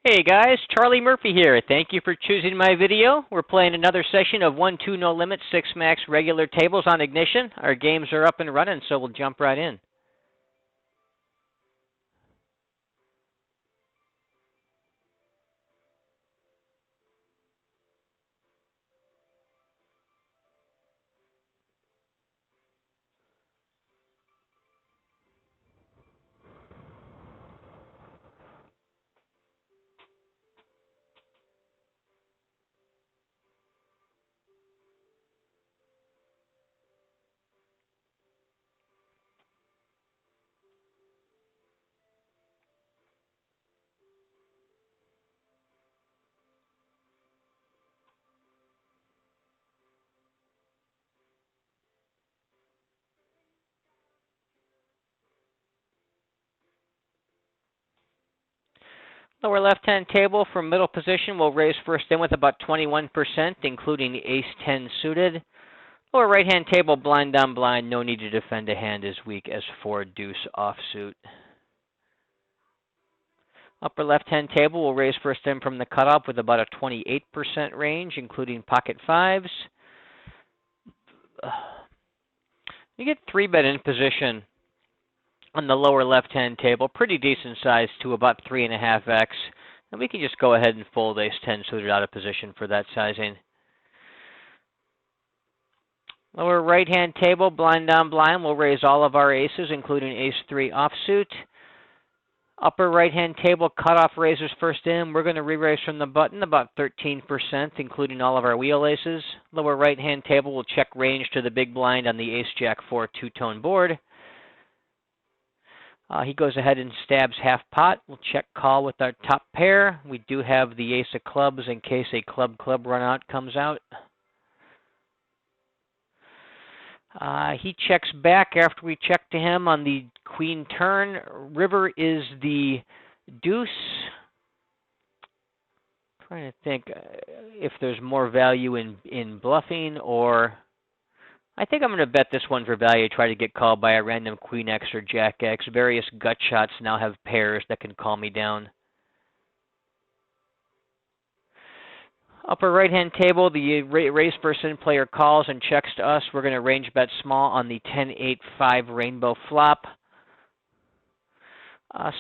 Hey guys, Charlie Murphy here. Thank you for choosing my video. We're playing another session of 1-2 No Limit 6 Max regular tables on Ignition. Our games are up and running, so we'll jump right in. Lower left-hand table from middle position will raise first in with about 21%, including the ace-10 suited. Lower right-hand table, blind on blind, no need to defend a hand as weak as 4 deuce offsuit. Upper left-hand table will raise first in from the cutoff with about a 28% range, including pocket fives. You get 3-bet in position on the lower left-hand table, pretty decent size to about 3.5x. And we can just go ahead and fold ace-10 suited out of position for that sizing. Lower right-hand table, blind on blind, will raise all of our aces, including ace-3 offsuit. Upper right-hand table, cutoff raises first in. We're going to re-raise from the button about 13%, including all of our wheel aces. Lower right-hand table will check range to the big blind on the ace-jack-4 two-tone board. He goes ahead and stabs half pot. We'll check call with our top pair. We do have the ace of clubs in case a club-club run out comes out. He checks back after we check to him on the queen turn. River is the deuce. Trying to think if there's more value in bluffing, or I think I'm going to bet this one for value, try to get called by a random queen X or jack X. Various gut shots now have pairs that can call me down. Upper right-hand table, the raise first in player calls and checks to us. We're going to range bet small on the 10-8-5 rainbow flop.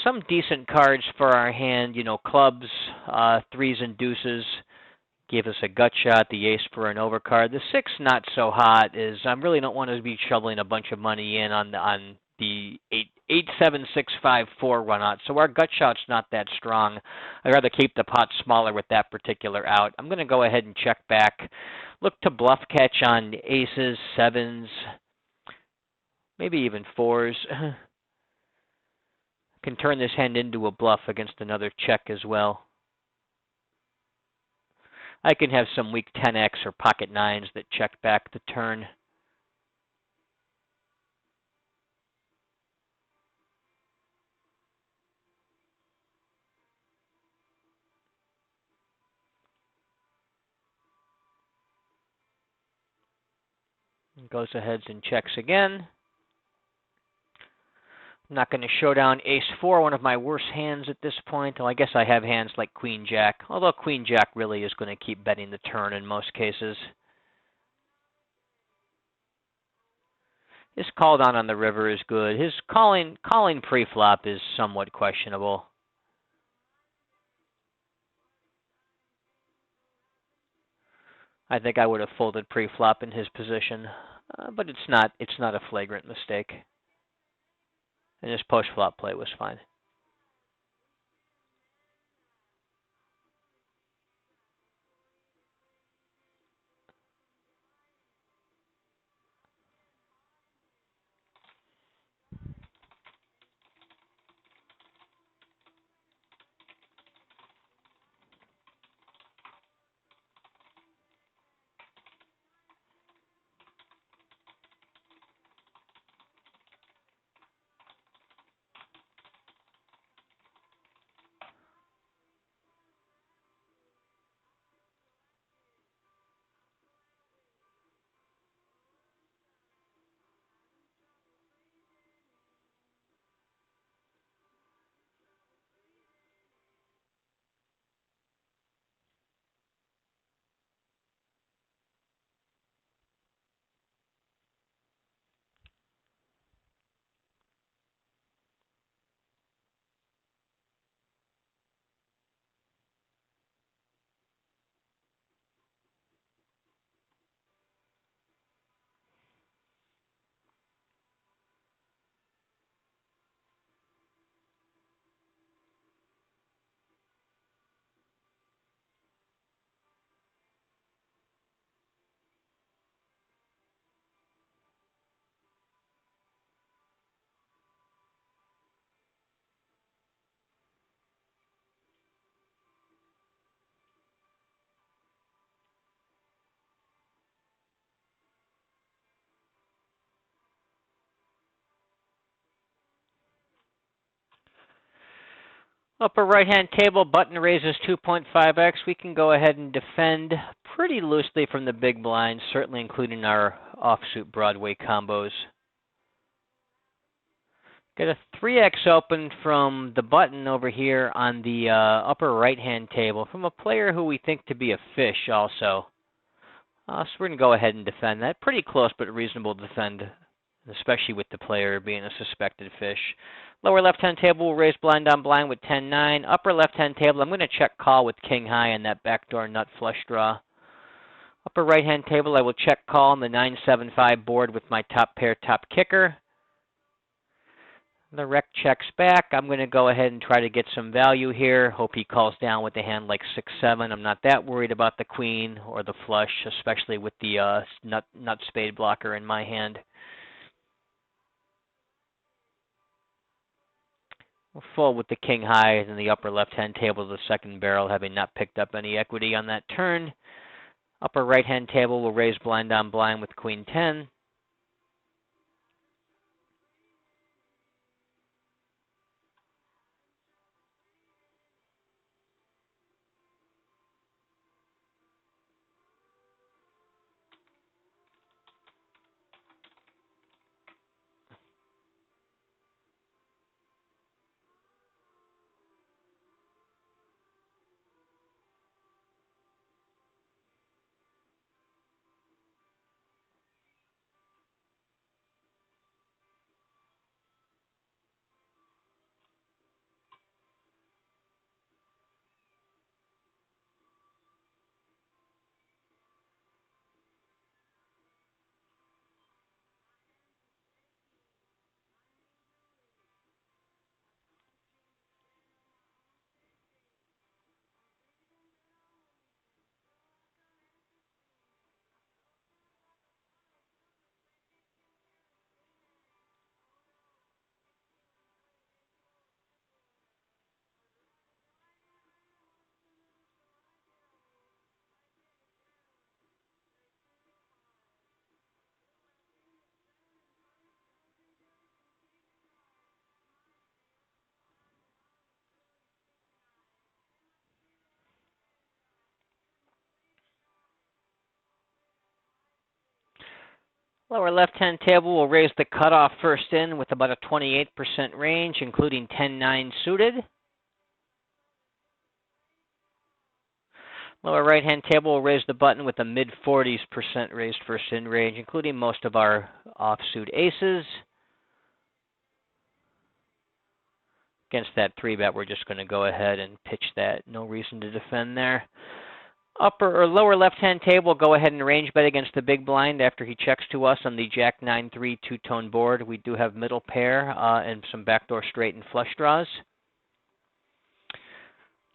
Some decent cards for our hand, clubs, threes and deuces. Give us a gut shot, the ace for an overcard. The 6 not so hot is I really don't want to be shoveling a bunch of money in on the 8-7-6-5-4 run out. So our gut shot's not that strong. I'd rather keep the pot smaller with that particular out. I'm going to go ahead and check back. Look to bluff catch on aces, 7s, maybe even 4s. Can turn this hand into a bluff against another check as well. I can have some weak 10x or pocket 9s that check back the turn. Goes ahead and checks again. I'm not going to show down ace-4, one of my worst hands at this point. Well, I guess I have hands like queen-jack, although queen-jack really is going to keep betting the turn in most cases. His call down on the river is good. His calling pre-flop is somewhat questionable. I think I would have folded pre-flop in his position, but it's not a flagrant mistake. And his post-flop play was fine. Upper right-hand table, button raises 2.5x. We can go ahead and defend pretty loosely from the big blinds, certainly including our offsuit Broadway combos. Get a 3x open from the button over here on the upper right-hand table from a player who we think to be a fish also. So we're going to go ahead and defend that. Pretty close, but reasonable to defend, especially with the player being a suspected fish. Lower left-hand table will raise blind on blind with 10-9. Upper left-hand table, I'm going to check call with king high and that backdoor nut flush draw. Upper right-hand table, I will check call on the 9-7-5 board with my top pair, top kicker. The rec checks back. I'm going to go ahead and try to get some value here. Hope he calls down with a hand like 6-7. I'm not that worried about the queen or the flush, especially with the nut spade blocker in my hand. We're full with the king high in the upper left-hand table, the second barrel, having not picked up any equity on that turn. Upper right-hand table will raise blind on blind with queen 10. Lower left-hand table will raise the cutoff first in with about a 28% range, including 10-9 suited. Lower right-hand table will raise the button with a mid-40s% raised first in range, including most of our offsuit aces. Against that 3-bet, we're just going to go ahead and pitch that. No reason to defend there. Upper or lower left-hand table, go ahead and range bet against the big blind after he checks to us on the Jack 9-3 two-tone board. We do have middle pair and some backdoor straight and flush draws.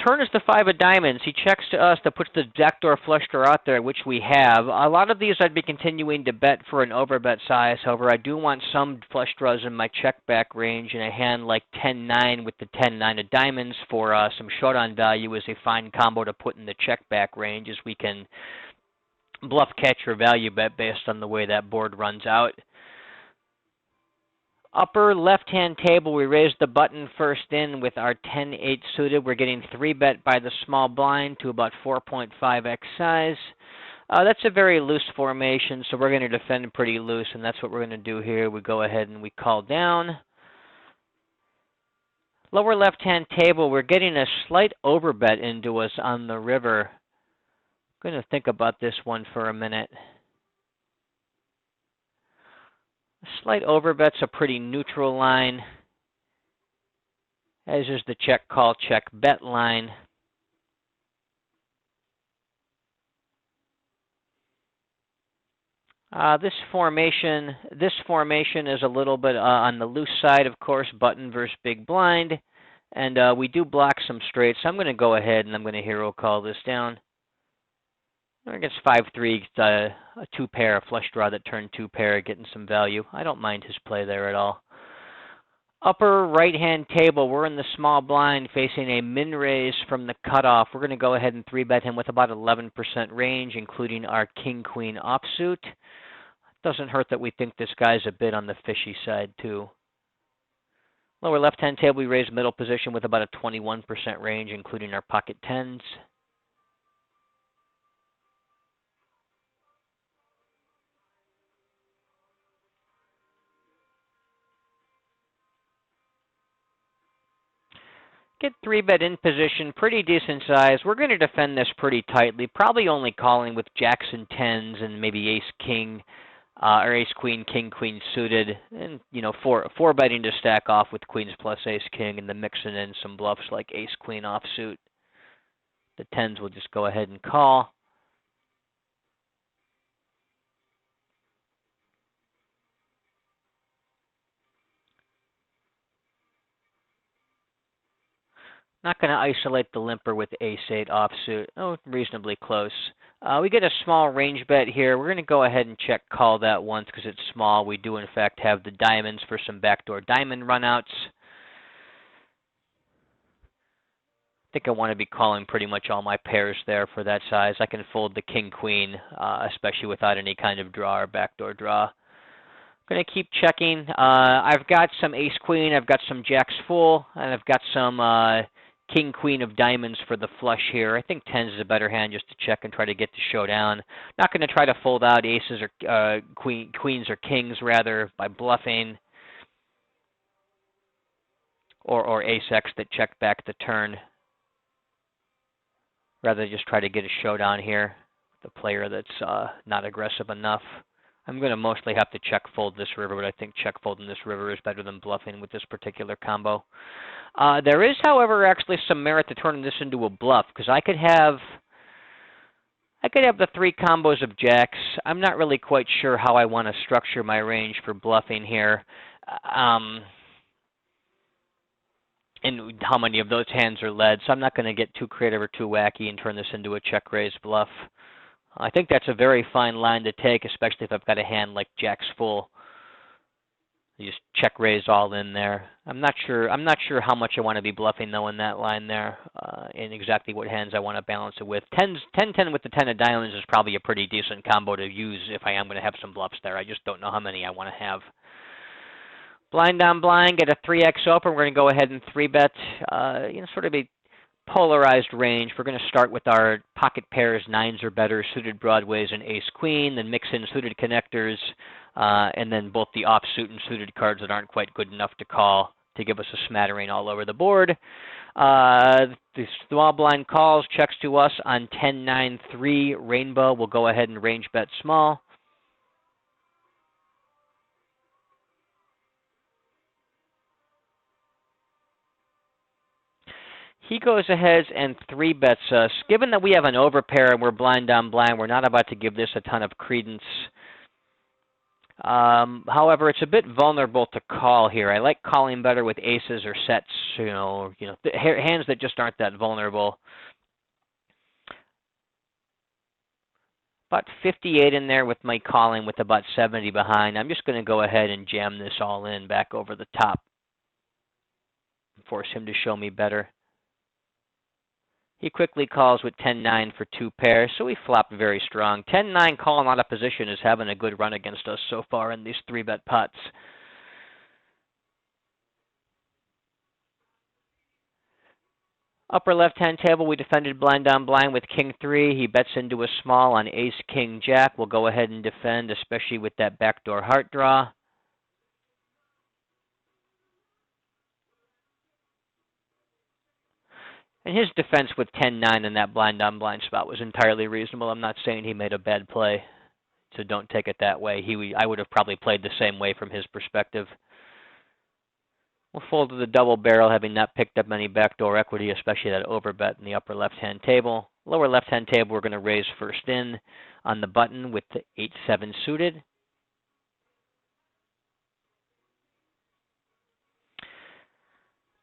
Turn is the 5 of diamonds. He checks to us to put the backdoor flush draw out there, which we have. A lot of these I'd be continuing to bet for an overbet size. However, I do want some flush draws in my check back range, and a hand like 10-9 with the 10-9 of diamonds for some showdown value is a fine combo to put in the check back range, as we can bluff catch or value bet based on the way that board runs out. Upper left-hand table, we raise the button first in with our 10-8 suited. We're getting 3-bet by the small blind to about 4.5x size. That's a very loose formation, so we're going to defend pretty loose, and that's what we're going to do here. We go ahead and we call down. Lower left-hand table, we're getting a slight overbet into us on the river. I'm going to think about this one for a minute. Slight overbet's a pretty neutral line, as is the check call check bet line. This formation is a little bit on the loose side, of course, button versus big blind, and we do block some straights. So I'm going to go ahead and I'm going to hero call this down. Against 5-3, a 2-pair, a flush draw that turned 2-pair, getting some value. I don't mind his play there at all. Upper right-hand table, we're in the small blind facing a min raise from the cutoff. We're going to go ahead and 3-bet him with about 11% range, including our king-queen offsuit. Doesn't hurt that we think this guy's a bit on the fishy side, too. Lower left-hand table, we raise middle position with about a 21% range, including our pocket tens. Get 3-bet in position, pretty decent size. We're going to defend this pretty tightly, probably only calling with jacks and tens and maybe ace-king, or ace-queen, king-queen suited, and, you know, four betting to stack off with queens plus ace-king, and then mixing in some bluffs like ace-queen offsuit. The tens will just go ahead and call. Not going to isolate the limper with ace-8 offsuit. Oh, reasonably close. We get a small range bet here. We're going to go ahead and check call that once because it's small. We do, in fact, have the diamonds for some backdoor diamond runouts. I think I want to be calling pretty much all my pairs there for that size. I can fold the king-queen, especially without any kind of draw or backdoor draw. I'm going to keep checking. I've got some ace-queen. I've got some jacks full, and I've got some king, queen of diamonds for the flush here. I think tens is a better hand just to check and try to get the showdown. Not going to try to fold out aces or queens or kings, rather, by bluffing. Or ace-x that check back the turn. Rather just try to get a showdown here. The player that's not aggressive enough. I'm going to mostly have to check fold this river, but I think check folding this river is better than bluffing with this particular combo. There is, however, actually some merit to turning this into a bluff, because I could have the 3 combos of jacks. I'm not really quite sure how I want to structure my range for bluffing here. And how many of those hands are led, so I'm not going to get too creative or too wacky and turn this into a check raise bluff. I think that's a very fine line to take, especially if I've got a hand like jacks full. You just check raise all in there. I'm not sure how much I want to be bluffing though in that line there, and exactly what hands I want to balance it with. 10-10 with the 10 of diamonds is probably a pretty decent combo to use if I am going to have some bluffs there. I just don't know how many I want to have. Blind on blind, get a 3x open. We're going to go ahead and 3-bet, sort of a polarized range. We're going to start with our pocket pairs, 9s or better, suited broadways and ace-queen, then mix in suited connectors, and then both the offsuit and suited cards that aren't quite good enough to call to give us a smattering all over the board. The small blind calls, checks to us on 10-9-3 rainbow. We'll go ahead and range bet small. He goes ahead and 3-bets us. Given that we have an overpair and we're blind on blind, we're not about to give this a ton of credence. However, it's a bit vulnerable to call here. I like calling better with aces or sets, hands that just aren't that vulnerable. About 58 in there with my calling with about 70 behind. I'm just going to go ahead and jam this all in back over the top. Force him to show me better. He quickly calls with 10-9 for 2 pairs, so we flop very strong. 10-9 calling out of position is having a good run against us so far in these 3-bet pots. Upper left-hand table, we defended blind on blind with king-3. He bets into a small on ace-king-jack. We'll go ahead and defend, especially with that backdoor heart draw. And his defense with 10-9 in that blind on blind spot was entirely reasonable. I'm not saying he made a bad play, so don't take it that way. I would have probably played the same way from his perspective. We'll fold to the double barrel, having not picked up any backdoor equity, especially that overbet in the upper left-hand table. Lower left-hand table, we're going to raise first in on the button with the 8-7 suited.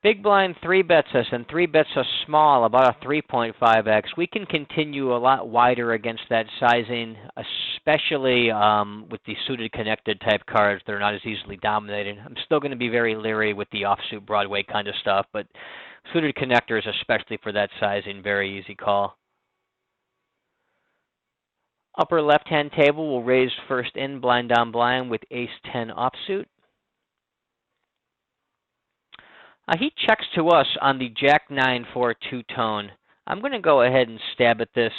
Big blind 3-bets us, and 3-bets us small, about a 3.5x. We can continue a lot wider against that sizing, especially with the suited connected type cards that are not as easily dominated. I'm still going to be very leery with the offsuit Broadway kind of stuff, but suited connectors, especially for that sizing, very easy call. Upper left-hand table will raise first in blind on blind with ace-10 offsuit. He checks to us on the Jack-9-4 two-tone. I'm going to go ahead and stab at this.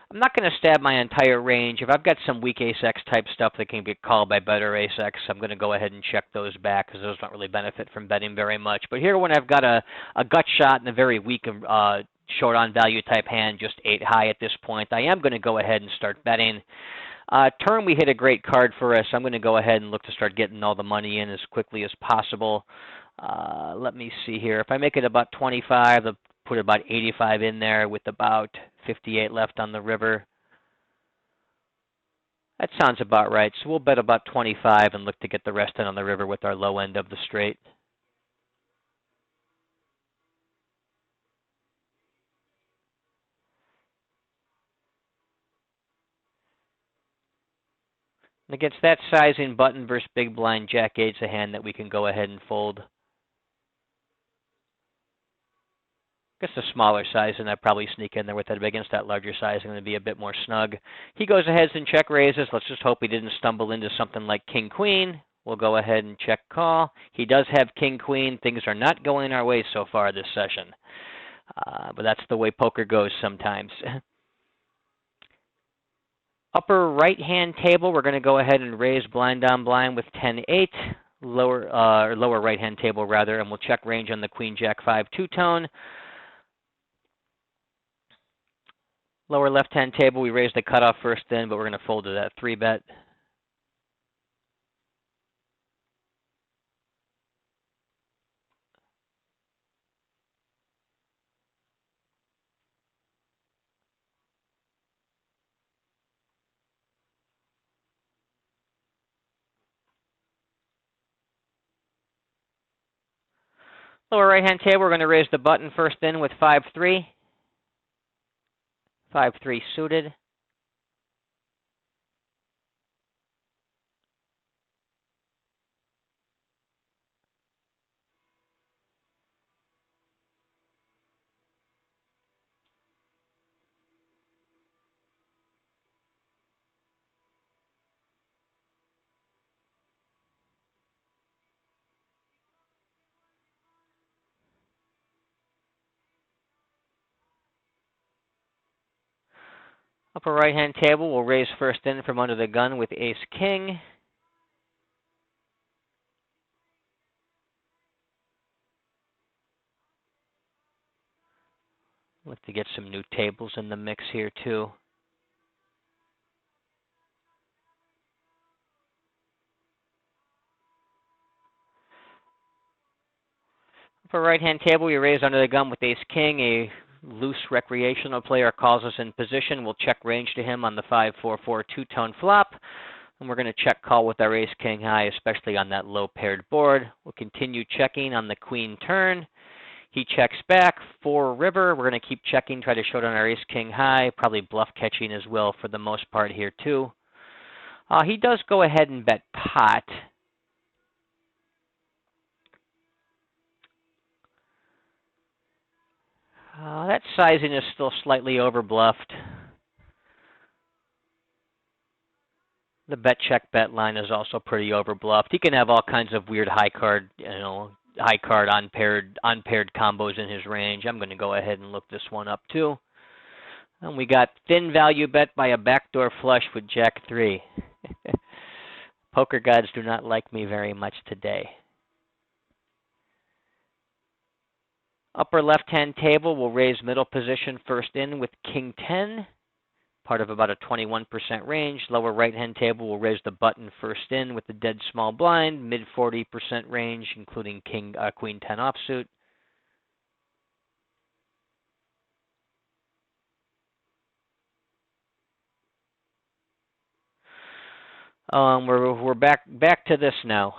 I'm not going to stab my entire range. If I've got some weak ace-x type stuff that can get called by better ace-x, I'm going to go ahead and check those back because those don't really benefit from betting very much. But here when I've got a gut shot and a very weak short on value type hand, just 8 high at this point, I am going to go ahead and start betting. Turn, we hit a great card for us. I'm going to go ahead and look to start getting all the money in as quickly as possible. Let me see here. If I make it about 25, I'll put about 85 in there with about 58 left on the river. That sounds about right. So we'll bet about 25 and look to get the rest in on the river with our low end of the straight. And against that sizing, button versus big blind, Jack-8's a hand that we can go ahead and fold. I guess the smaller size, and I'd probably sneak in there with it. But against that larger size, I'm going to be a bit more snug. He goes ahead and check raises. Let's just hope he didn't stumble into something like king-queen. We'll go ahead and check call. He does have king-queen. Things are not going our way so far this session. But that's the way poker goes sometimes. Upper right-hand table, we're going to go ahead and raise blind on blind with 10-8. Lower right-hand table, rather, and we'll check range on the queen-jack-5 two-tone. Lower left-hand table, we raised the cutoff first in, but we're going to fold to that 3-bet. Lower right-hand table, we're going to raise the button first in with 5-3. 5-3 suited. Upper right-hand table, we'll raise first in from under the gun with ace-king. Look to get some new tables in the mix here, too. Upper right-hand table, we raise under the gun with ace-king. A loose recreational player calls us in position. We'll check range to him on the 5-4-4 two-tone flop. And we're going to check call with our ace-king high, especially on that low paired board. We'll continue checking on the queen turn. He checks back, 4 river. We're going to keep checking, try to show down our ace-king high, probably bluff catching as well for the most part here too. He does go ahead and bet pot. That sizing is still slightly overbluffed. The bet check bet line is also pretty overbluffed. He can have all kinds of weird high card, high card unpaired combos in his range. I'm going to go ahead and look this one up too. And we got thin value bet by a backdoor flush with Jack 3. Poker gods do not like me very much today. Upper left-hand table, we'll raise middle position first in with King 10, part of about a 21% range. Lower right-hand table, we'll raise the button first in with the dead small blind, mid 40% range, including Queen 10 offsuit. We're back to this now.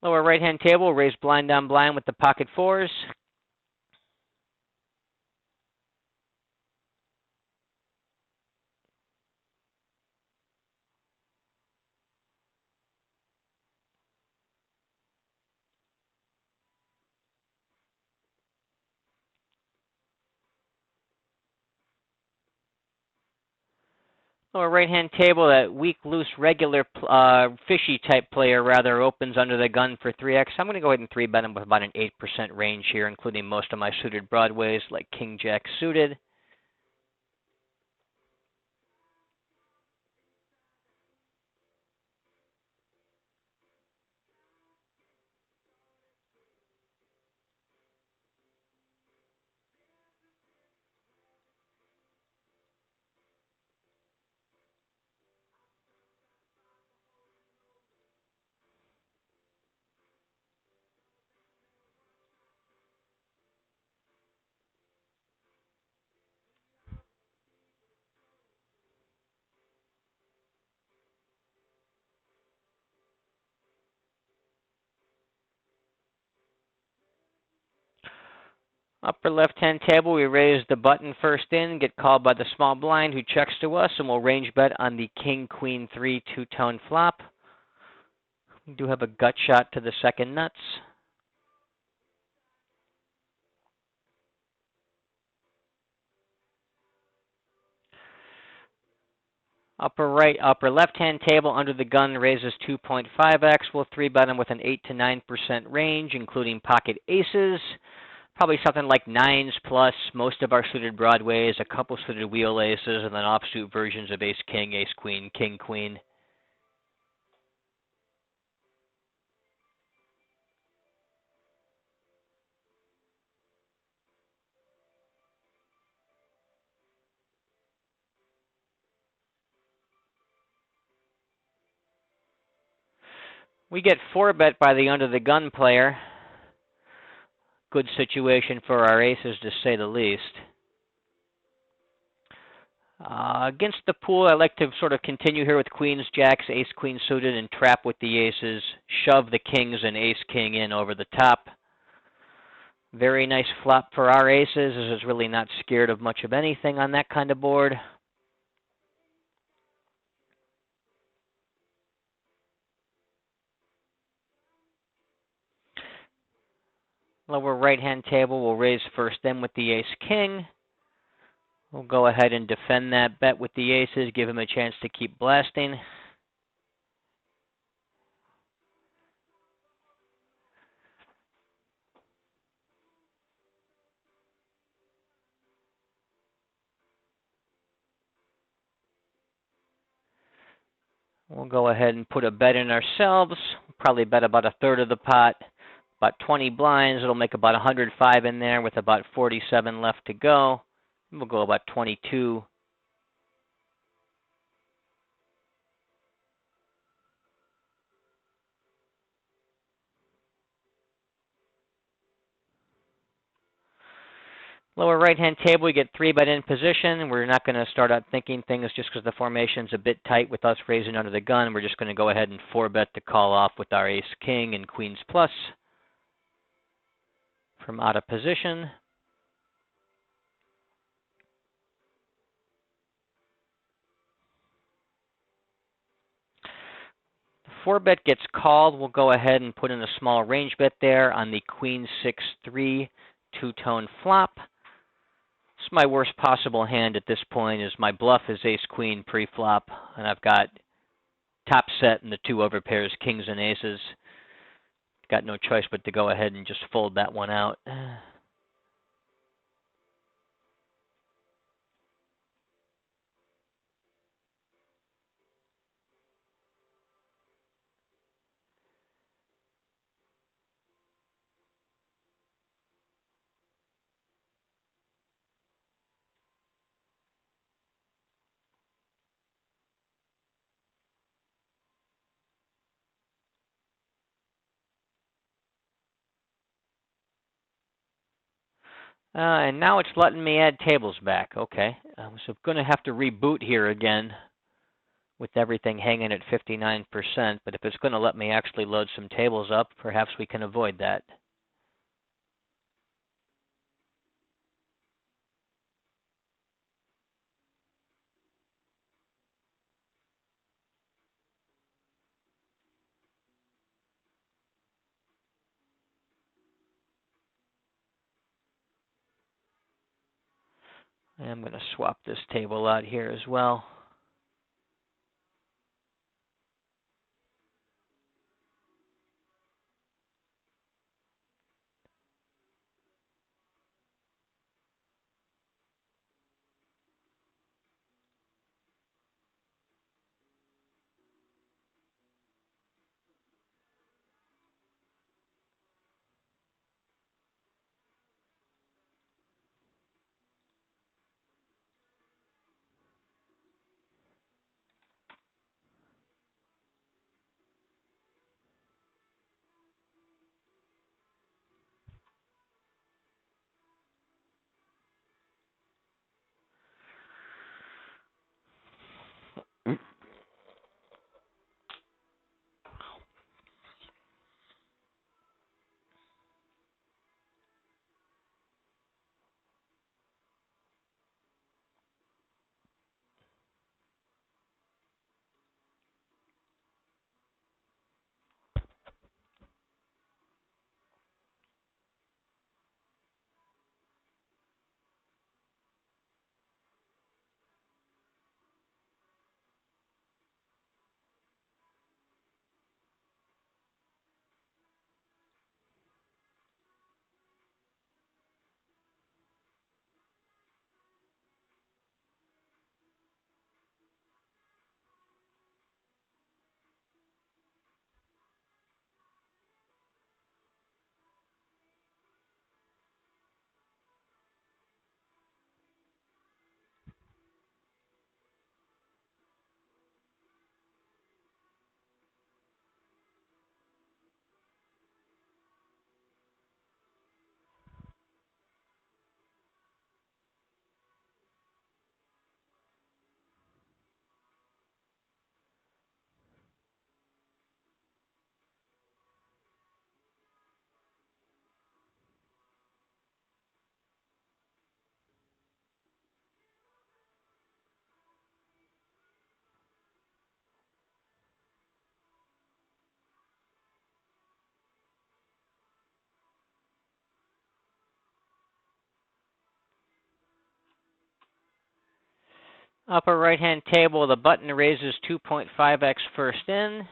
Lower right-hand table, raise blind on blind with the pocket fours. Lower right-hand table, that weak, loose, regular, fishy type player rather opens under the gun for 3x. I'm going to go ahead and 3-bet him with about an 8% range here, including most of my suited broadways like King Jack suited. Upper left-hand table, we raise the button first in, get called by the small blind who checks to us, and we'll range bet on the King, Queen, 3 two-tone flop. We do have a gut shot to the second nuts. Upper left-hand table under the gun raises 2.5x. We'll 3-bet him with an 8 to 9% range, including pocket aces. Probably something like 9s plus, most of our suited broadways, a couple suited wheel aces, and then offsuit versions of ace-king, ace-queen, king-queen. We get 4-bet by the under the gun player. Good situation for our aces, to say the least. Against the pool, I like to sort of continue here with queens, jacks, ace-queen suited, and trap with the aces. Shove the kings and ace-king in over the top. Very nice flop for our aces. This is really not scared of much of anything on that kind of board. Lower right-hand table, we'll raise first in with the ace-king. We'll go ahead and defend that bet with the aces, give him a chance to keep blasting. We'll go ahead and put a bet in ourselves. Probably bet about a third of the pot, about 20 blinds. It'll make about 105 in there with about 47 left to go. We'll go about 22. Lower right-hand table, we get 3-bet in position. We're not going to start out thinking things just because the formation's a bit tight with us raising under the gun. We're just going to go ahead and 4-bet to call off with our ace-king and queens plus from out of position. The 4-bet gets called. We'll go ahead and put in a small range bet there on the queen 6-3 two-tone flop. It's my worst possible hand at this point, is my bluff is ace-queen pre-flop, and I've got top set and the 2 overpairs, kings and aces. Got no choice but to go ahead and just fold that one out. And now it's letting me add tables back. Okay, so I'm going to have to reboot here again. with everything hanging at 59%, but if it's going to let me actually load some tables up, perhaps we can avoid that. I'm going to swap this table out here as well. Upper right-hand table, the button raises 2.5x first in.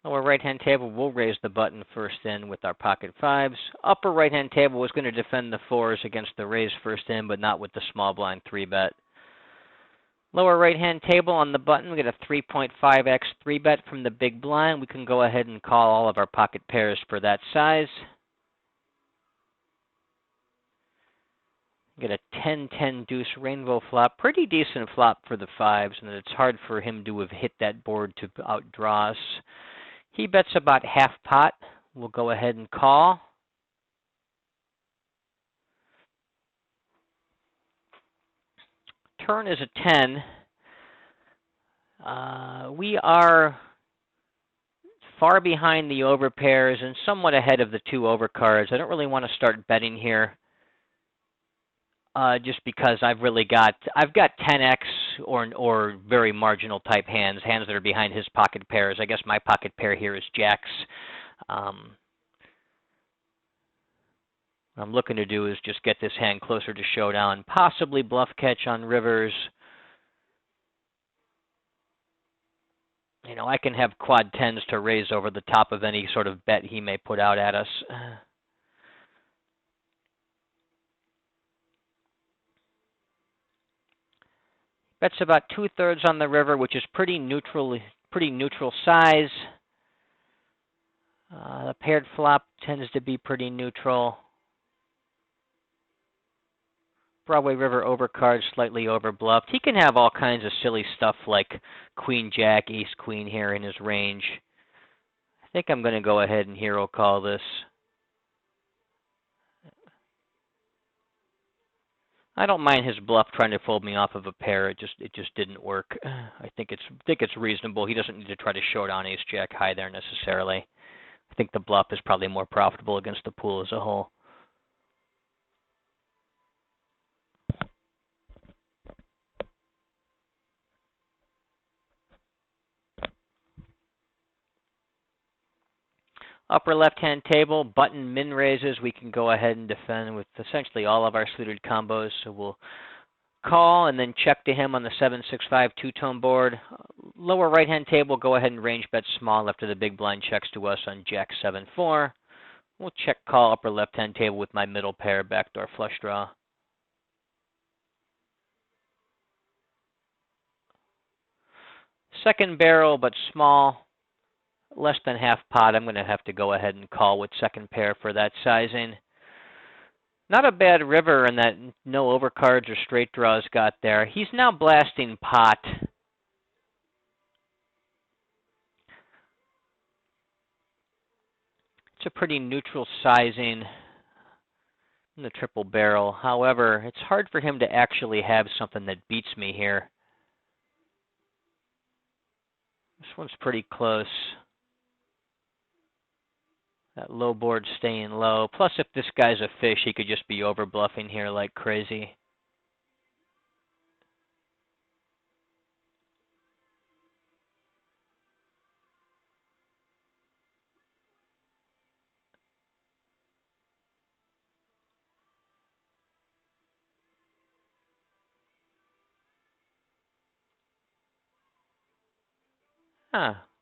Lower right-hand table will raise the button first in with our pocket fives. Upper right-hand table is going to defend the fours against the raise first in, but not with the small blind 3-bet. Lower right-hand table on the button, we get a 3.5x 3-bet from the big blind. We can go ahead and call all of our pocket pairs for that size. Get a 10-10 deuce rainbow flop. Pretty decent flop for the fives, and it's hard for him to have hit that board to outdraw us. He bets about half pot. We'll go ahead and call. Turn is a 10. We are far behind the overpairs and somewhat ahead of the two overcards. I don't really want to start betting here. Just because I've got 10x or very marginal type hands that are behind his pocket pairs. I guess my pocket pair here is jacks. What I'm looking to do is just get this hand closer to showdown, possibly bluff catch on rivers. You know, I can have quad tens to raise over the top of any sort of bet he may put out at us. Bets about 2/3 on the river, which is pretty neutral size. The paired flop tends to be pretty neutral. Broadway River overcard, slightly overbluffed. He can have all kinds of silly stuff like Queen Jack, Ace Queen here in his range. I think I'm going to go ahead and hero call this. I don't mind his bluff trying to fold me off of a pair. It just didn't work. I think it's reasonable. He doesn't need to try to short on ace jack high there necessarily. I think the bluff is probably more profitable against the pool as a whole. Upper left-hand table, button min raises. We can go ahead and defend with essentially all of our suited combos. So we'll call and then check to him on the 7-6-5 two-tone board. Lower right-hand table, go ahead and range bet small after the big blind checks to us on jack 7-4. We'll check call upper left-hand table with my middle pair, backdoor flush draw. Second barrel, but small. Less than half pot. I'm going to have to go ahead and call with second pair for that sizing. Not a bad river in that no overcards or straight draws got there. He's now blasting pot. It's a pretty neutral sizing in the triple barrel. However, it's hard for him to actually have something that beats me here. This one's pretty close. That low board staying low. Plus, if this guy's a fish, he could just be over bluffing here like crazy.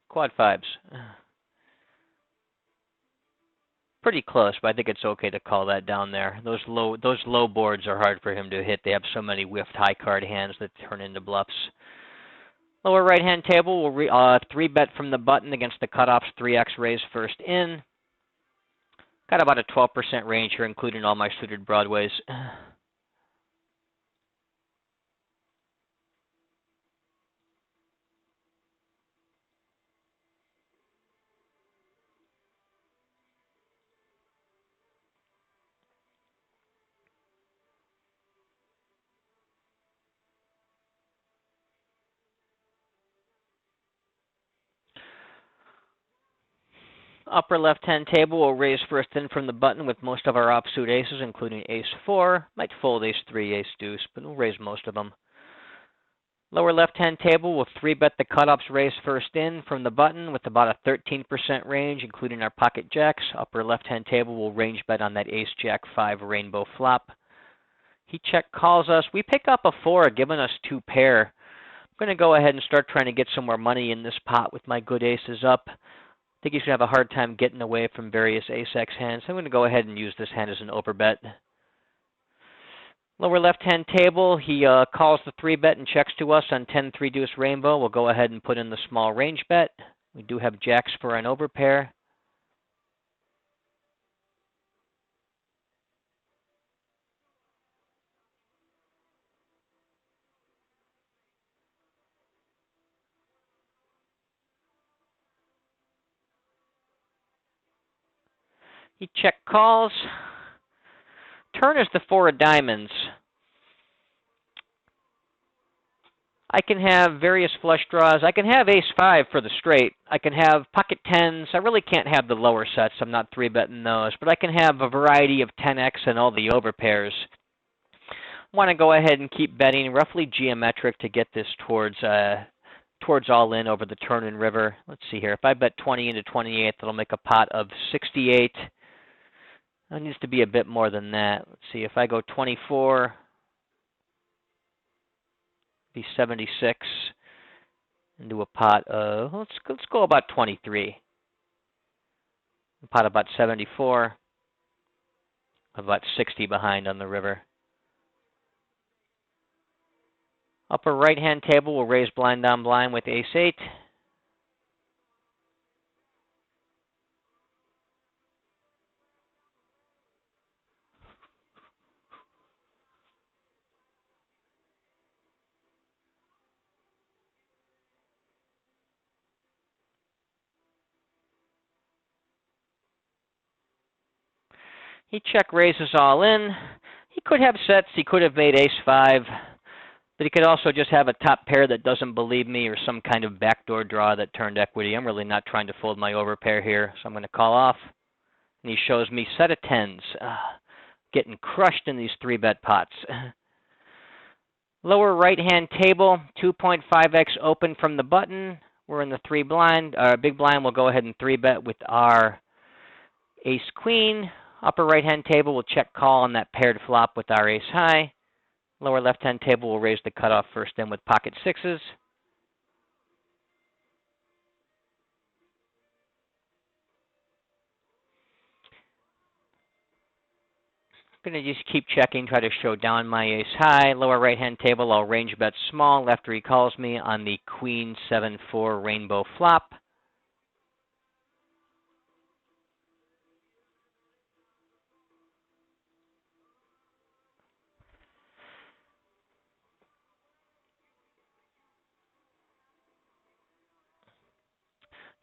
Quad fives. Pretty close, but I think it's okay to call that down there. Those low boards are hard for him to hit. They have so many whiffed high card hands that turn into bluffs. Lower right hand table, we'll 3-bet from the button against the cutoffs, 3x raise first in. Got about a 12% range here, including all my suited broadways. Upper left-hand table, we'll raise first in from the button with most of our offsuit aces, including ace-4. Might fold ace-3, ace-deuce, but we'll raise most of them. Lower left-hand table, we'll 3-bet the cutoffs raise first in from the button with about a 13% range, including our pocket jacks. Upper left-hand table, we'll range bet on that ace-jack-5 rainbow flop. He check calls us. We pick up a 4, giving us 2 pair. I'm going to go ahead and start trying to get some more money in this pot with my good aces up. I think he's going to have a hard time getting away from various ace-x hands. So I'm going to go ahead and use this hand as an overbet. Lower left-hand table, he calls the 3-bet and checks to us on 10-3 deuce rainbow. We'll go ahead and put in the small range bet. We do have jacks for an overpair. He check calls. Turn is the 4 of diamonds. I can have various flush draws. I can have ace-5 for the straight. I can have pocket 10s. I really can't have the lower sets. I'm not 3-betting those. But I can have a variety of 10x and all the overpairs. I want to go ahead and keep betting roughly geometric to get this towards all in over the turn and river. Let's see here. If I bet 20 into 28, that'll make a pot of 68. It needs to be a bit more than that. Let's see. If I go 24, be 76 into a pot of, let's go about 23. A pot about 74. About 60 behind on the river. Upper right-hand table, we'll raise blind on blind with ace-8. He check raises all in. He could have sets. He could have made ace-5. But he could also just have a top pair that doesn't believe me or some kind of backdoor draw that turned equity. I'm really not trying to fold my overpair here, so I'm going to call off. And he shows me set of 10s. Getting crushed in these 3-bet pots. Lower right-hand table, 2.5x open from the button. We're in the big blind. We'll go ahead and 3-bet with our ace-queen. Upper right-hand table, we'll check call on that paired flop with our ace-high. Lower left-hand table, we'll raise the cutoff first in with pocket 6s. I'm going to just keep checking, try to show down my ace-high. Lower right-hand table, I'll range bet small after he calls me on the queen 7-4 rainbow flop.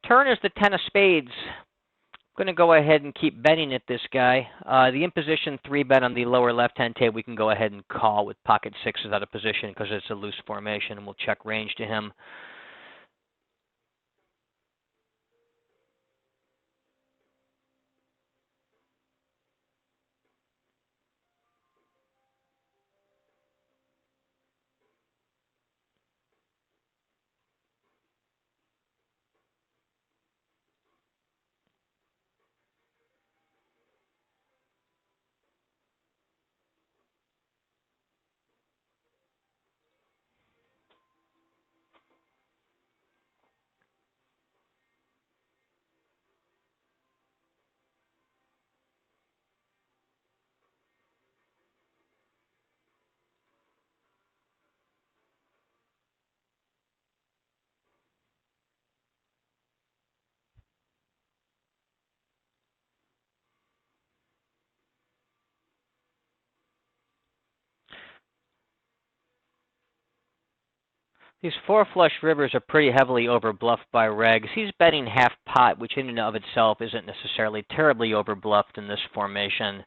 Turn is the 10 of spades. I'm going to go ahead and keep betting at this guy. The imposition 3-bet on the lower left-hand table, we can go ahead and call with pocket 6s out of position because it's a loose formation, and we'll check range to him. These 4 flush rivers are pretty heavily overbluffed by regs. He's betting half pot, which in and of itself isn't necessarily terribly overbluffed in this formation.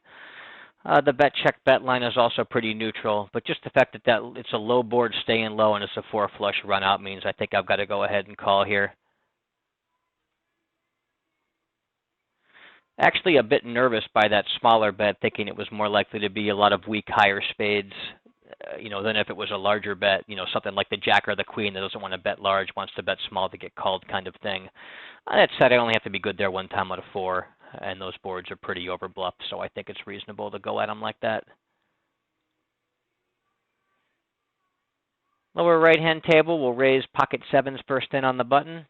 The bet check bet line is also pretty neutral, but just the fact that it's a low board staying low and it's a 4 flush run out means I think I've got to go ahead and call here. Actually a bit nervous by that smaller bet, thinking it was more likely to be a lot of weak higher spades, than if it was a larger bet, something like the jack or the queen that doesn't want to bet large, wants to bet small to get called kind of thing. That said, I only have to be good there 1 time out of 4, and those boards are pretty overbluffed, so I think it's reasonable to go at them like that. Lower right-hand table, we'll raise pocket 7s first in on the button.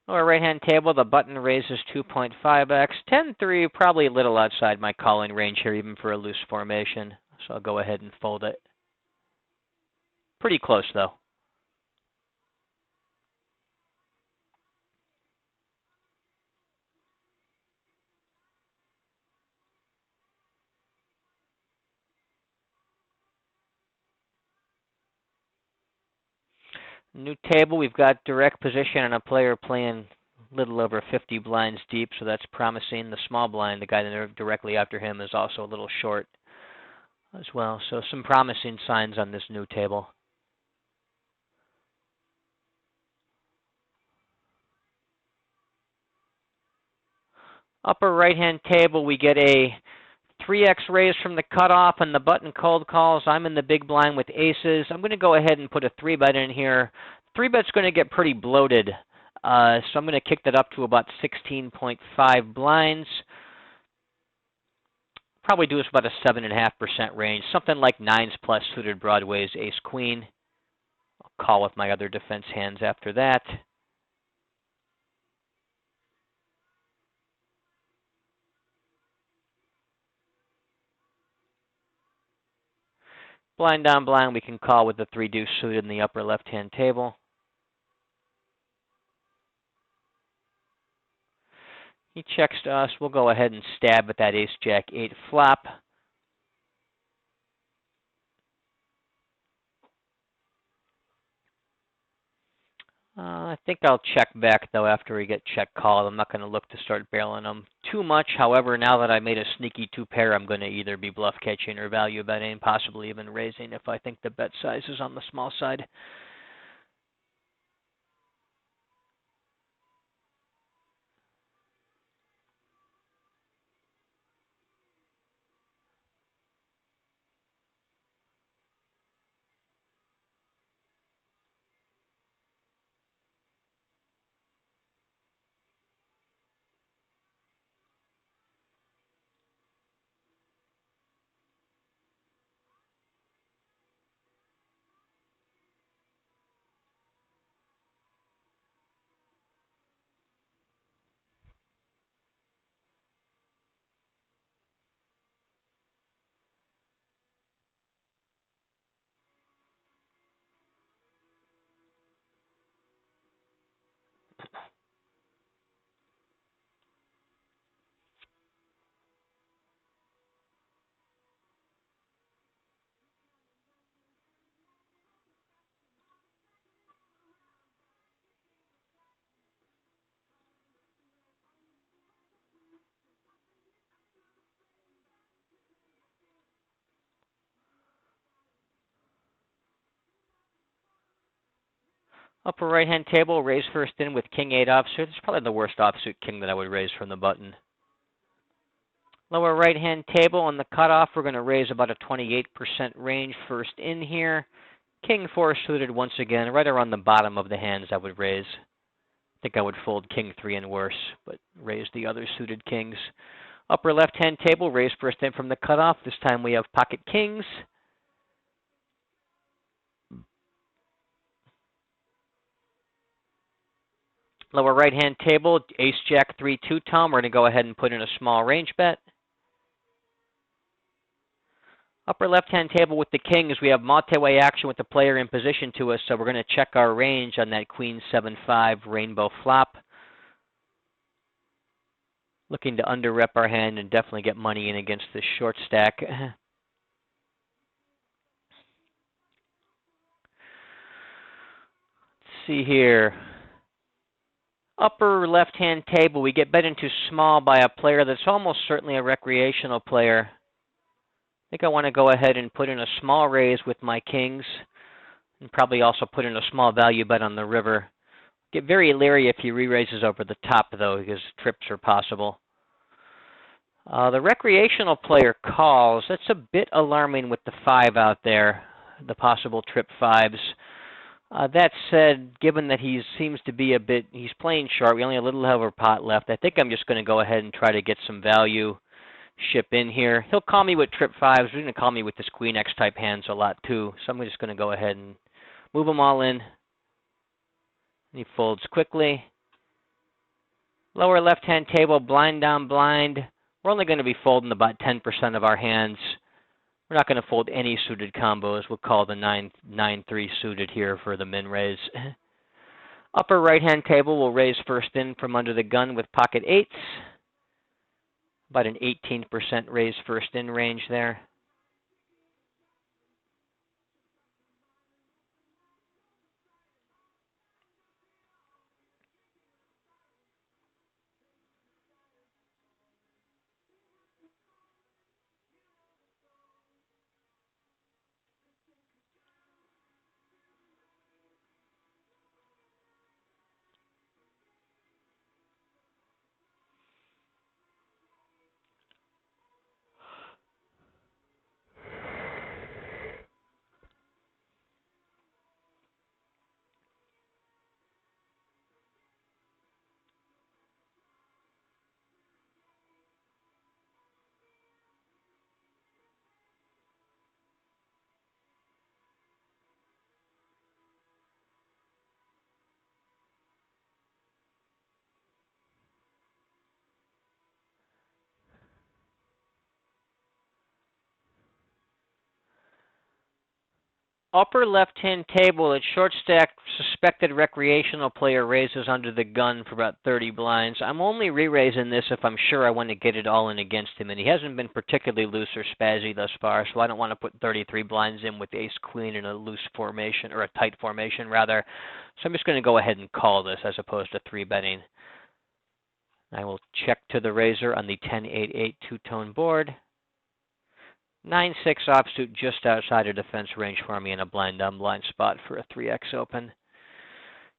Lower right-hand table, the button raises 2.5x. 10-3, probably a little outside my calling range here, even for a loose formation. So I'll go ahead and fold it. Pretty close, though. New table, we've got direct position and a player playing a little over 50 blinds deep, so that's promising. The small blind, the guy directly after him, is also a little short as well. So some promising signs on this new table. Upper right-hand table, we get a 3x raise from the cutoff and the button cold calls. I'm in the big blind with aces. I'm going to go ahead and put a 3-bet in here. 3-bet's going to get pretty bloated, so I'm going to kick that up to about 16.5 blinds. Probably do us about a 7.5% range, something like 9s plus suited broadways, ace-queen. I'll call with my other defense hands after that. Blind down blind, we can call with the 3 deuce suited in the upper left-hand table. He checks to us. We'll go ahead and stab at that ace-jack 8 flop. I think I'll check back, though, after we get check called. I'm not going to look to start barreling them too much. However, now that I made a sneaky 2-pair, I'm going to either be bluff catching or value betting, possibly even raising if I think the bet size is on the small side. Upper right-hand table, raise first in with King-8 offsuit. It's probably the worst offsuit king that I would raise from the button. Lower right-hand table on the cutoff, we're going to raise about a 28% range first in here. King-4 suited once again, right around the bottom of the hands I would raise. I think I would fold King-3 and worse, but raise the other suited kings. Upper left-hand table, raise first in from the cutoff. This time we have pocket kings. Lower right-hand table, ace-jack 3-2 Tom. We're going to go ahead and put in a small range bet. Upper left-hand table with the kings, we have multi-way action with the player in position to us, so we're going to check our range on that queen 7-5 rainbow flop. Looking to under-rep our hand and definitely get money in against this short stack. Let's see here. Upper left-hand table, we get bet into small by a player that's almost certainly a recreational player. I think I want to go ahead and put in a small raise with my kings, and probably also put in a small value bet on the river. Get very leery if he re-raises over the top, though, because trips are possible. The recreational player calls. That's a bit alarming with the 5 out there, the possible trip 5s. That said, given that he seems to be he's playing short, we only have a little over pot left, I think I'm just going to go ahead and try to get some value ship in here. He'll call me with trip 5s. He's going to call me with this queen X type hands a lot too, so I'm just going to go ahead and move them all in. He folds quickly. Lower left-hand table, blind down blind. We're only going to be folding about 10% of our hands. We're not going to fold any suited combos. We'll call the 9-3 suited here for the min raise. Upper right-hand table, we'll raise first in from under the gun with pocket 8s. About an 18% raise first in range there. Upper left-hand table, at short stack, suspected recreational player raises under the gun for about 30 blinds. I'm only re-raising this if I'm sure I want to get it all in against him, and he hasn't been particularly loose or spazzy thus far, so I don't want to put 33 blinds in with ace-queen in a loose formation, or a tight formation, rather. So I'm just going to go ahead and call this as opposed to 3-betting. I will check to the raiser on the 10-8-8 two-tone board. 9-6 offsuit just outside of defense range for me in a blind unblind spot for a 3x open.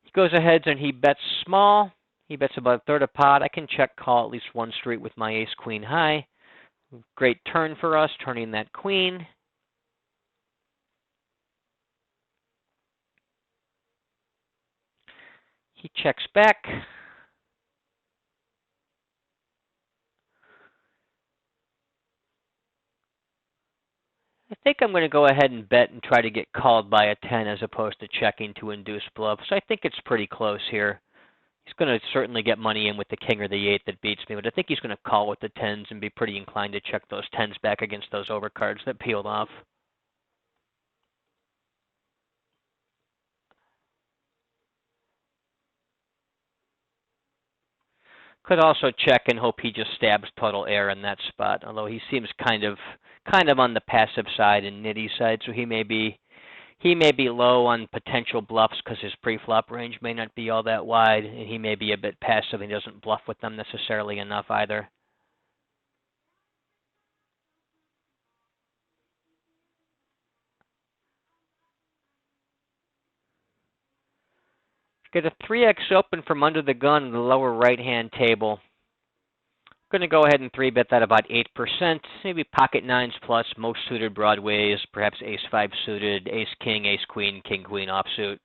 He goes ahead and he bets small. He bets about a third of pot. I can check call at least one street with my ace queen high. Great turn for us, turning that queen. He checks back. I think I'm going to go ahead and bet and try to get called by a 10 as opposed to checking to induce bluff. So I think it's pretty close here. He's going to certainly get money in with the king or the 8 that beats me, but I think he's going to call with the 10s and be pretty inclined to check those 10s back against those overcards that peeled off. Could also check and hope he just stabs total air in that spot, although he seems kind of on the passive side and nitty side, so he may be low on potential bluffs because his pre-flop range may not be all that wide, and he may be a bit passive and he doesn't bluff with them necessarily enough either. Get a 3x open from under the gun in the lower right-hand table. Going to go ahead and 3-bet that about 8%, maybe pocket 9s plus, most suited broadways, perhaps ace-5 suited, ace-king, ace-queen, king-queen offsuit.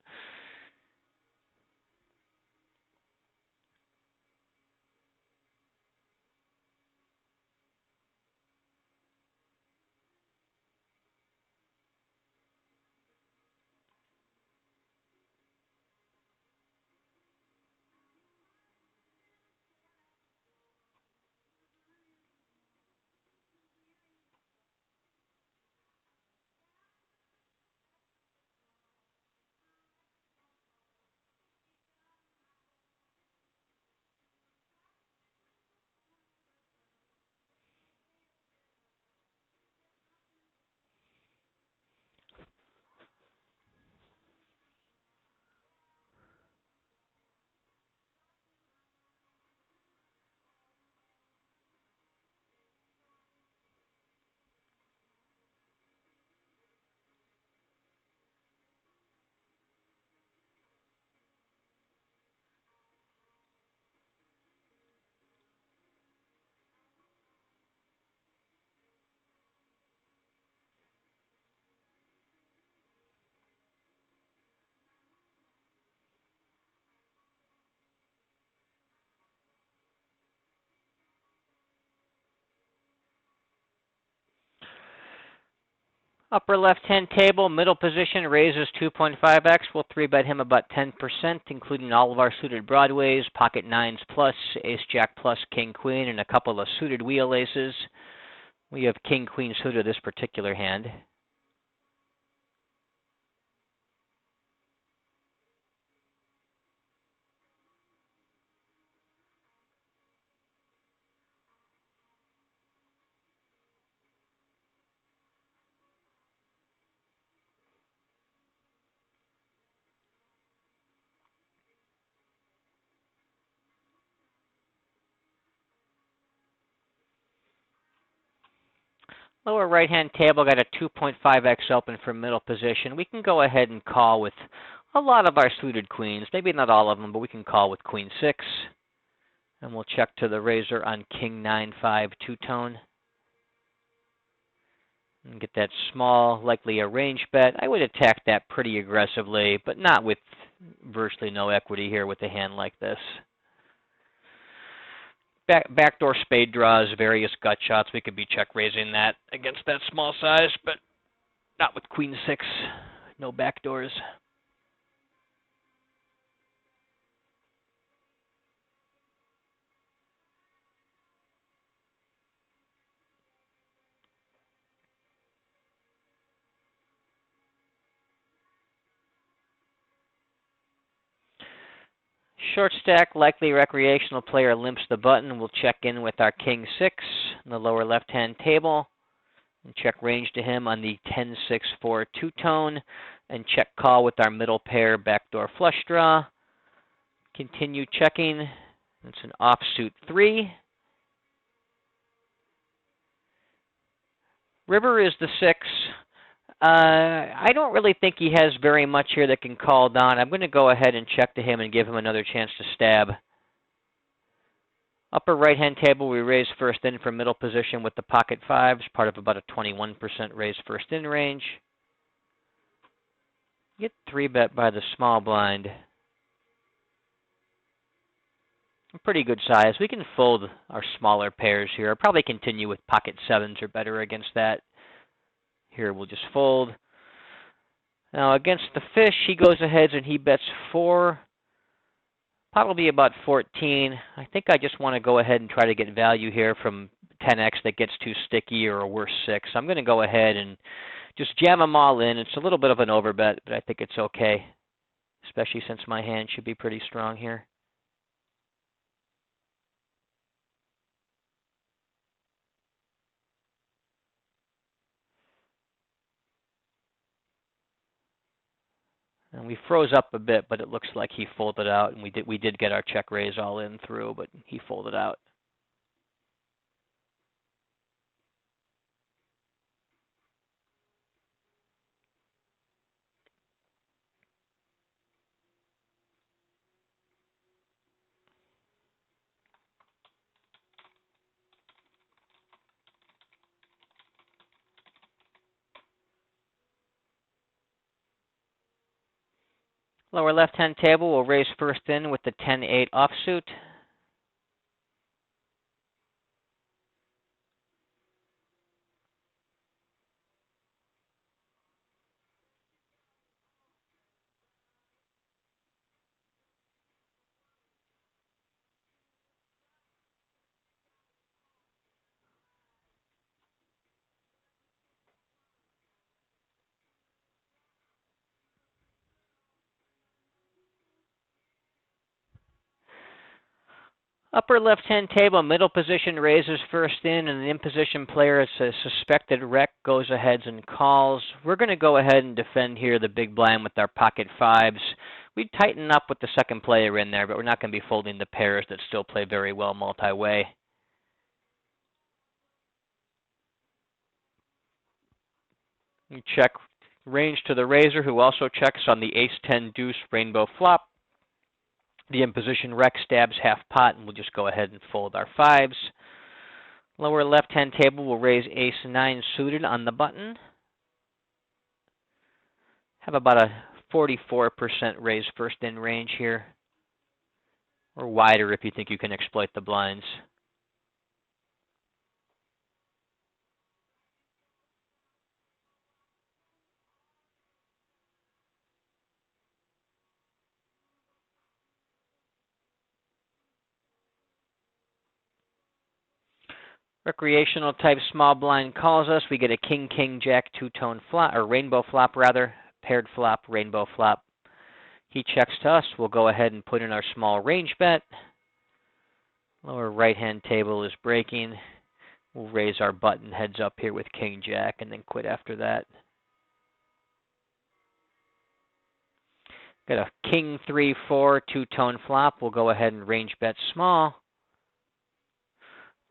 Upper left-hand table, middle position, raises 2.5x. We'll 3-bet him about 10%, including all of our suited broadways, pocket 9s plus, ace-jack plus, king-queen, and a couple of suited wheel aces. We have king-queen suited this particular hand. Lower right-hand table got a 2.5x open for middle position. We can go ahead and call with a lot of our suited queens. Maybe not all of them, but we can call with queen 6. And we'll check to the raiser on king 9-5 two-tone. And get that small, likely a range bet. I would attack that pretty aggressively, but not with virtually no equity here with a hand like this. Backdoor spade draws, various gut shots. We could be check raising that against that small size, but not with queen 6. No backdoors. Short stack, likely recreational player limps the button. We'll check in with our king 6 in the lower left-hand table and check range to him on the 10-6-4 two-tone and check call with our middle pair backdoor flush draw. Continue checking. It's an offsuit 3. River is the 6. I don't really think he has very much here that can call down. I'm going to go ahead and check to him and give him another chance to stab. Upper right-hand table, we raise first in from middle position with the pocket 5s, part of about a 21% raise first in range. Get 3-bet by the small blind. A pretty good size. We can fold our smaller pairs here. I'll probably continue with pocket 7s or better against that. Here we'll just fold. Now against the fish, he goes ahead and he bets 4. Probably about 14. I think I just want to go ahead and try to get value here from 10x that gets too sticky or a worse 6. I'm going to go ahead and just jam them all in. It's a little bit of an overbet, but I think it's okay, especially since my hand should be pretty strong here. And we froze up a bit, but it looks like he folded out, and we did get our check raise all in through, but he folded out. Lower left-hand table, we'll raise first in with the 10-8 offsuit. Upper left-hand table, middle position raises first in, and the in-position player, it's a suspected wreck, goes ahead and calls. We're going to go ahead and defend here the big blind with our pocket 5s. We tighten up with the second player in there, but we're not going to be folding the pairs that still play very well multi-way. We check range to the raiser, who also checks on the ace-10 deuce rainbow flop. The in-position wreck stabs half pot, and we'll just go ahead and fold our 5s. Lower left-hand table, we'll raise ace-9 suited on the button. Have about a 44% raise first in range here, or wider if you think you can exploit the blinds. Recreational type small blind calls us. We get a king, king, jack, two-tone flop, or rainbow flop rather, paired flop, rainbow flop. He checks to us. We'll go ahead and put in our small range bet. Lower right-hand table is breaking. We'll raise our button heads up here with king, jack, and then quit after that. Got a king, 3-4, two-tone flop. We'll go ahead and range bet small.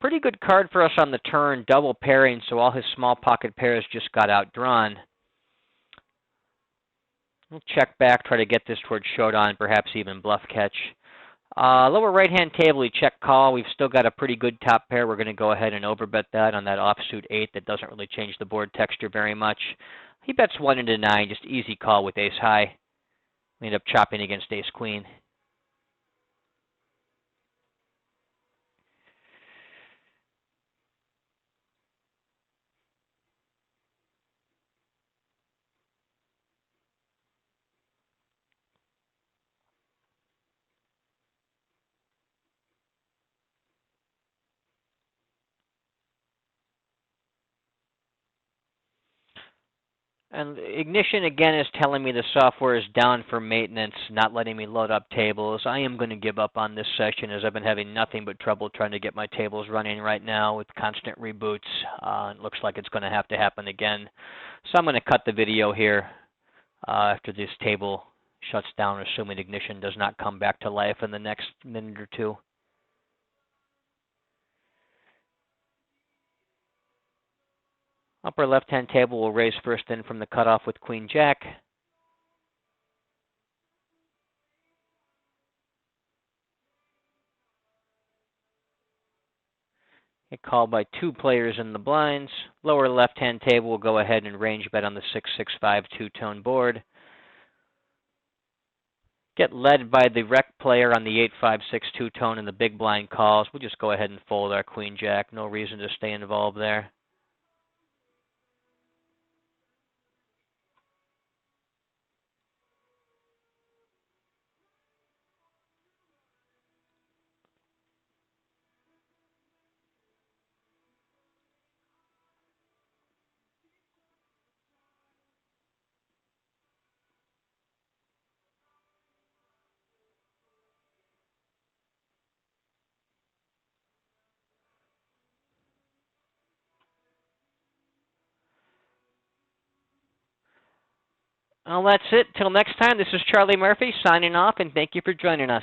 Pretty good card for us on the turn, double pairing, so all his small pocket pairs just got outdrawn. We'll check back, try to get this towards showdown, perhaps even bluff catch. Lower right-hand table, we check call. We've still got a pretty good top pair. We're going to go ahead and overbet that on that offsuit 8 that doesn't really change the board texture very much. He bets 1 into 9, just easy call with ace high. We end up chopping against ace queen. And Ignition again is telling me the software is down for maintenance, not letting me load up tables. I am going to give up on this session as I've been having nothing but trouble trying to get my tables running right now with constant reboots. It looks like it's going to have to happen again. So I'm going to cut the video here after this table shuts down, assuming Ignition does not come back to life in the next minute or two. Upper left-hand table will raise first in from the cutoff with Queen Jack. Get called by 2 players in the blinds. Lower left-hand table will go ahead and range bet on the 6-6-5 two-tone board. Get led by the rec player on the 8-5-6 two-tone and the big blind calls. We'll just go ahead and fold our Queen Jack. No reason to stay involved there. Well, that's it. Till next time, this is Charlie Murphy signing off, and thank you for joining us.